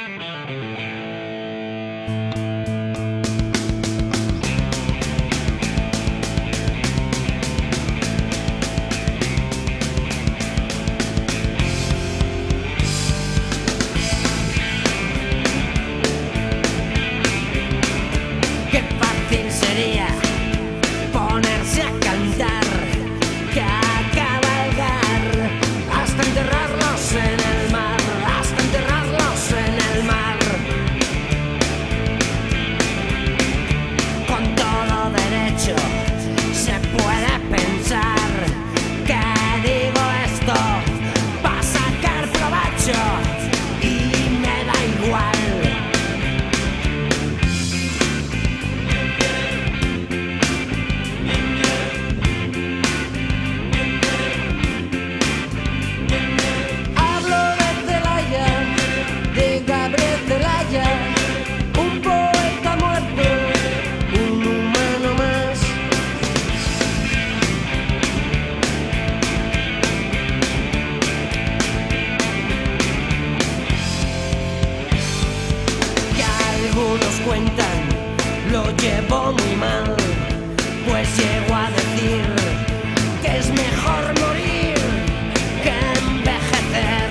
Qué fácil sería ponerse a cantar, que a cabalgar, hasta enterrarlos en el mar, hasta enterrarlos en el mar. Con todo derecho se puede pensar que digo esto para sacar provecho y me da igual. Un poeta muerto, un humano más. Que algunos cuentan, lo llevo muy mal, pues llego a decir que es mejor morir que envejecer.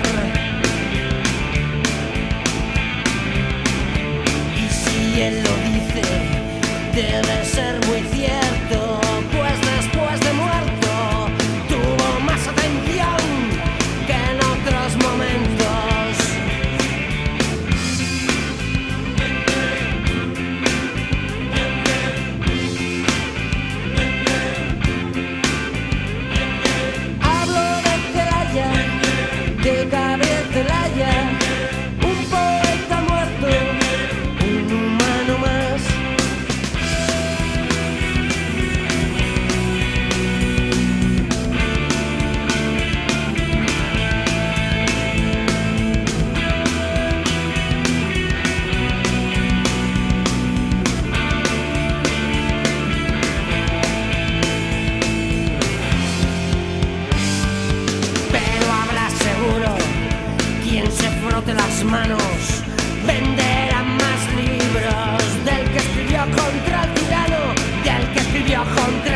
Y él lo dice, debe ser muy cierto, pues después de muerto tuvo más atención que en otros momentos. Hablo de Celaya, de Gabriel Celaya, un poeta muerto, un humano más. Pero habrá seguro quien se frote las manos, venderá más libros del que escribió contra el tirano, del que escribió contra